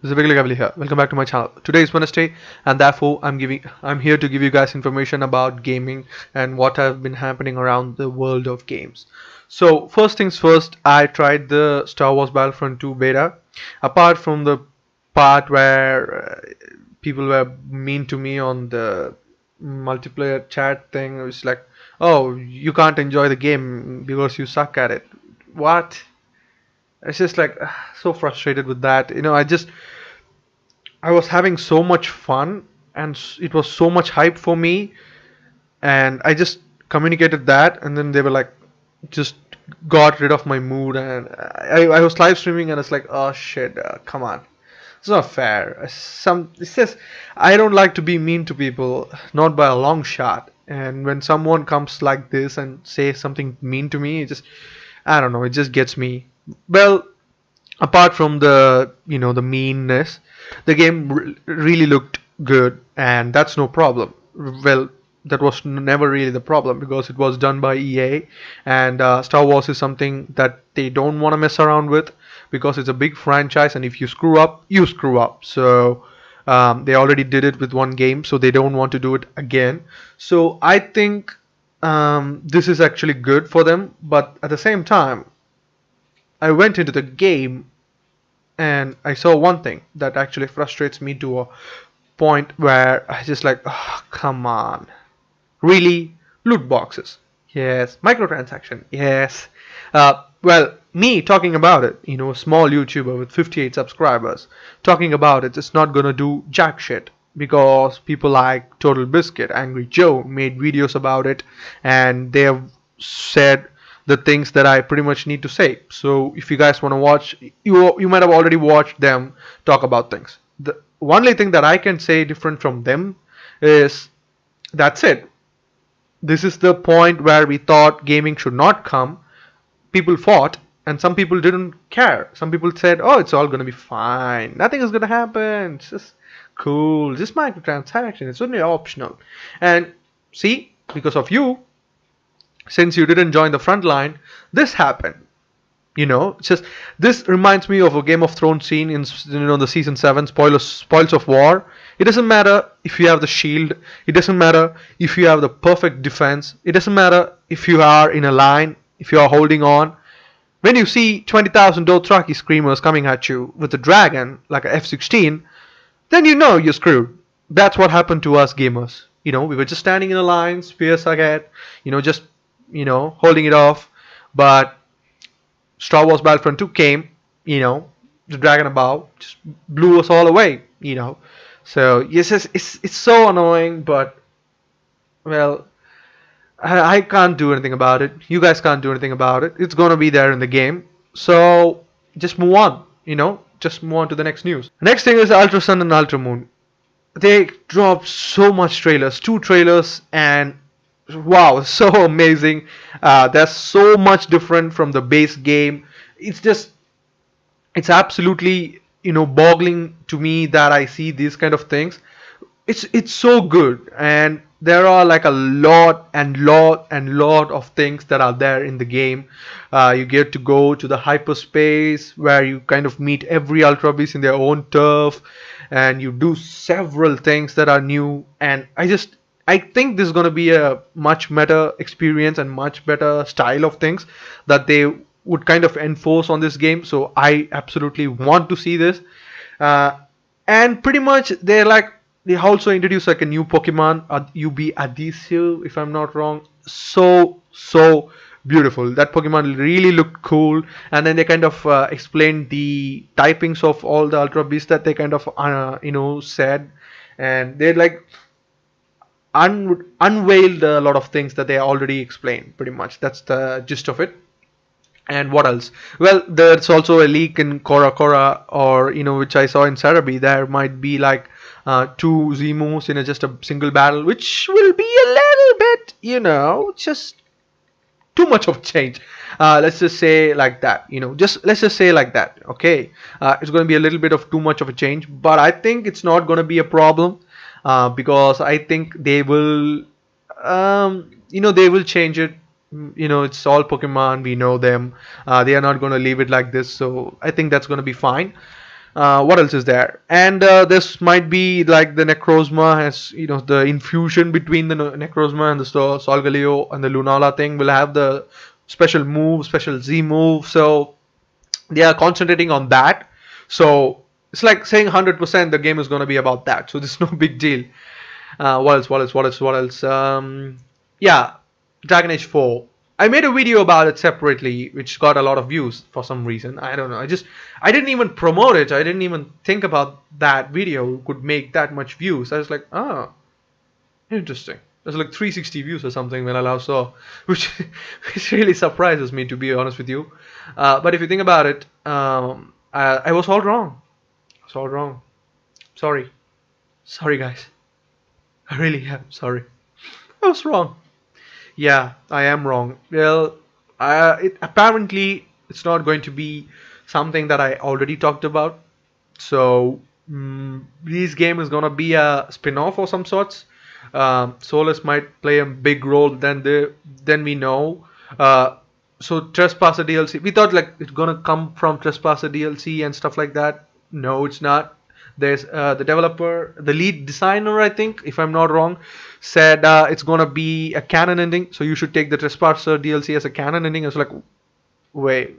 This is Cavalier here. Welcome back to my channel. Today is Wednesday, and therefore I'm here to give you guys information about gaming and what have been happening around the world of games. So first things first, I tried the Star Wars Battlefront 2 beta. Apart from the part where people were mean to me on the multiplayer chat thing, it was like, oh, you can't enjoy the game because you suck at it. What? It's just like so frustrated with that. I was having so much fun and it was so much hype for me, and I just communicated that, and then they were like, just got rid of my mood, and I was live streaming and it's like, oh shit, come on. It's not fair. It says I don't like to be mean to people, not by a long shot. And when someone comes like this and say something mean to me, I don't know, it just gets me. Well, apart from the meanness, the game really looked good, and that's no problem. Well, that was never really the problem because it was done by EA, and Star Wars is something that they don't want to mess around with because it's a big franchise, and if you screw up, you screw up. So they already did it with one game, so they don't want to do it again. So I think this is actually good for them, but at the same time, I went into the game and I saw one thing that actually frustrates me to a point where I just like, oh, come on. Really? Loot boxes? Yes. Microtransaction? Yes. Well, me talking about it, a small YouTuber with 58 subscribers, talking about it is not gonna do jack shit because people like Total Biscuit, Angry Joe made videos about it, and they have said the things that I pretty much need to say. So if you guys want to watch, you might have already watched them talk about things. The only thing that I can say different from them is that's it. This is the point where we thought gaming should not come. People fought, and some people didn't care. Some people said, oh, it's all going to be fine. Nothing is going to happen. It's just cool. Just microtransaction. It's only optional. And see, because of you, since you didn't join the front line, this happened. It's just this reminds me of a Game of Thrones scene in the season 7 spoils of war. It doesn't matter if you have the shield. It doesn't matter if you have the perfect defense. It doesn't matter if you are in a line, if you are holding on. When you see 20,000 Dothraki screamers coming at you with a dragon like a F-16, then you're screwed. That's what happened to us gamers. We were just standing in a line, spears ahead, just holding it off. But Star Wars Battlefront 2 came, the dragon above just blew us all away, So yes, it's so annoying, but well, I can't do anything about it. You guys can't do anything about it. It's gonna be there in the game. So just move on, just move on to the next news. Next thing is Ultra Sun and Ultra Moon. They dropped so much trailers, 2 trailers, and wow, so amazing. There's so much different from the base game. It's absolutely boggling to me that I see these kind of things. It's so good, and there are like a lot of things that are there in the game. You get to go to the hyperspace where you kind of meet every ultra beast in their own turf, and you do several things that are new, and I think this is going to be a much better experience and much better style of things that they would kind of enforce on this game. So I absolutely want to see this. And pretty much they also introduced like a new Pokemon, UB Adhesive, if I'm not wrong. So beautiful. That Pokemon really looked cool. And then they kind of explained the typings of all the Ultra Beasts that they kind of said, and they unveiled a lot of things that they already explained. Pretty much that's the gist of it. And what else? Well, there's also a leak in Cora, or which I saw in Sarabi. There might be like 2 Zemus in just a single battle, which will be a little bit just too much of a change. Let's just say like that. Let's just say like that. Okay, it's going to be a little bit of too much of a change, but I think it's not going to be a problem. Because I think they will, they will change it. It's all Pokemon. We know them. They are not going to leave it like this. So I think that's going to be fine. What else is there? And this might be like the Necrozma has, the infusion between the Necrozma and the Solgaleo and the Lunala thing will have the special move, special Z move. So they are concentrating on that. So it's like saying 100% the game is going to be about that. So this is no big deal. What else? What else? What else? What else? Yeah, Dragon Age 4. I made a video about it separately, which got a lot of views for some reason. I don't know. I didn't even promote it. I didn't even think about that video could make that much views. I was like, oh, interesting. There's like 360 views or something when I last saw, which which really surprises me, to be honest with you. But if you think about it, I was all wrong. I was all wrong. Sorry. Sorry, guys. I really am sorry. I was wrong. Yeah, I am wrong. Well, apparently it's not going to be something that I already talked about. So this game is gonna be a spin-off of some sorts. Solus might play a big role than we know. So Trespasser DLC. We thought like it's gonna come from Trespasser DLC and stuff like that. No, it's not. There's the developer, the lead designer, I think, if I'm not wrong, said it's gonna be a canon ending. So you should take the Trespasser DLC as a canon ending. I was like, wait,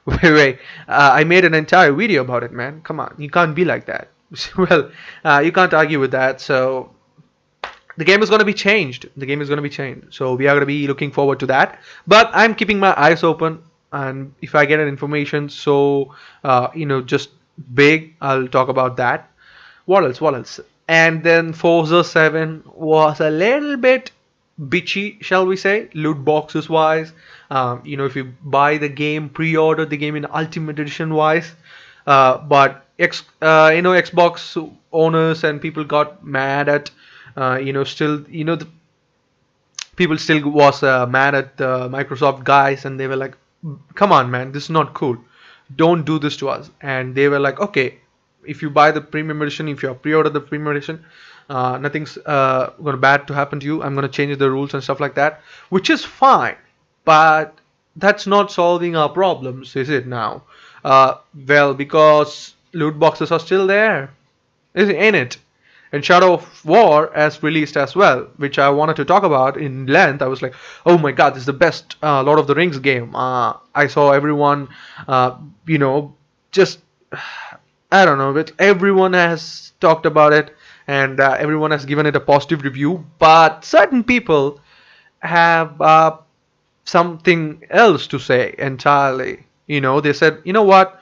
wait. I made an entire video about it, man. Come on, you can't be like that. Well, you can't argue with that. So the game is going to be changed. The game is going to be changed. So we are going to be looking forward to that. But I'm keeping my eyes open, and if I get an information just big, I'll talk about that. What else? What else? And then Forza 7 was a little bit bitchy, shall we say, loot boxes wise. If you buy the game, pre-order the game in Ultimate Edition wise, but Xbox owners and people got mad at, the people still was mad at the Microsoft guys, and they were like, come on, man, this is not cool. Don't do this to us. And they were like, okay, if you buy the premium edition, if you have pre-ordered the premium edition, nothing's going bad to happen to you. I'm going to change the rules and stuff like that, which is fine, but that's not solving our problems, is it now? Well, because loot boxes are still there, ain't it? And Shadow of War has released as well, which I wanted to talk about in length. I was like, oh my god, this is the best Lord of the Rings game. I saw everyone, just, I don't know, but everyone has talked about it, and everyone has given it a positive review. But certain people have something else to say entirely. They said, you know what?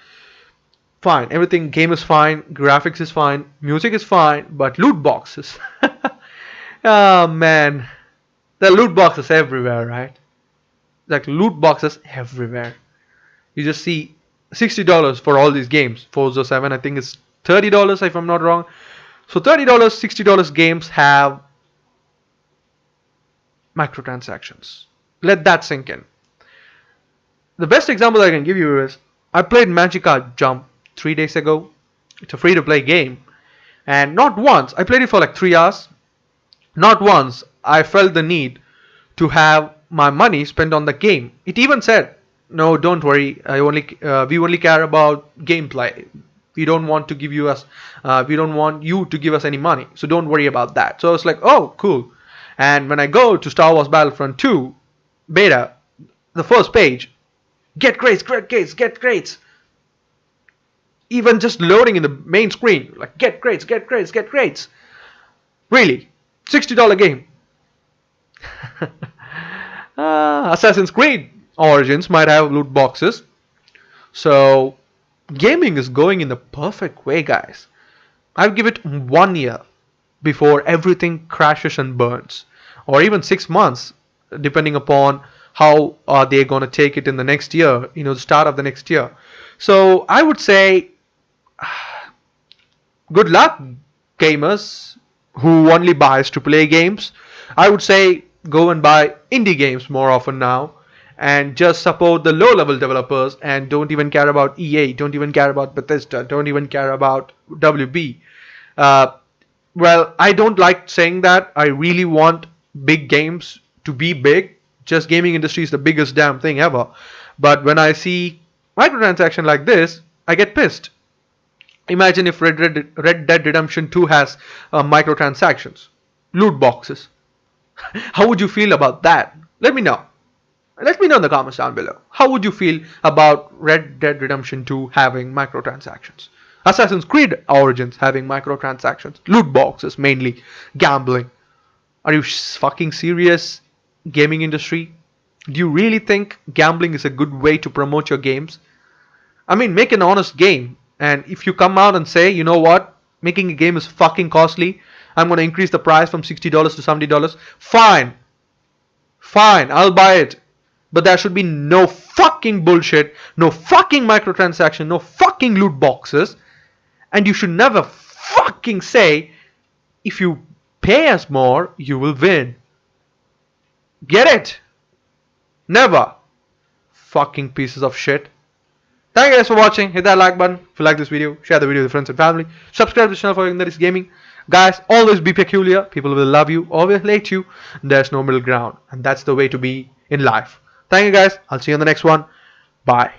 Fine, everything, game is fine, graphics is fine, music is fine, but loot boxes. Oh man, the loot boxes everywhere, right? Like loot boxes everywhere. You just see $60 for all these games. Forza 7, I think it's $30 if I'm not wrong. So $30, $60 games have microtransactions. Let that sink in. The best example I can give you is I played Magikarp Jump 3 days ago. It's a free to play game, and not once, I played it for like 3 hours, not once I felt the need to have my money spent on the game. It even said, no, don't worry, we only care about gameplay. We don't want to give you us we don't want you to give us any money, so don't worry about that. So I was like, oh cool. And when I go to Star Wars Battlefront 2 beta, the first page, get crates, get crates. Even just loading in the main screen, like get crates. Really, $60 game. Assassin's Creed Origins might have loot boxes. So gaming is going in the perfect way, guys. I'll give it 1 year before everything crashes and burns, or even 6 months, depending upon how they're gonna take it in the next year. The start of the next year. So I would say, good luck, gamers who only buys AAA games. I would say go and buy indie games more often now, and just support the low-level developers, and don't even care about EA, don't even care about Bethesda, don't even care about WB. Well, I don't like saying that. I really want big games to be big. Just gaming industry is the biggest damn thing ever. But when I see microtransaction like this, I get pissed. Imagine if Red Dead Redemption 2 has microtransactions, loot boxes. How would you feel about that? Let me know. Let me know in the comments down below. How would you feel about Red Dead Redemption 2 having microtransactions? Assassin's Creed Origins having microtransactions, loot boxes mainly, gambling. Are you fucking serious, gaming industry? Do you really think gambling is a good way to promote your games? I mean, make an honest game. And if you come out and say, you know what, making a game is fucking costly, I'm going to increase the price from $60 to $70, fine. Fine, I'll buy it. But there should be no fucking bullshit, no fucking microtransaction, no fucking loot boxes. And you should never fucking say, if you pay us more, you will win. Get it? Never. Fucking pieces of shit. Thank you guys for watching. Hit that like button if you like this video. Share the video with friends and family. Subscribe to the channel for that is gaming. Guys, always be peculiar. People will love you. Always hate you. There's no middle ground. And that's the way to be in life. Thank you guys. I'll see you on the next one. Bye.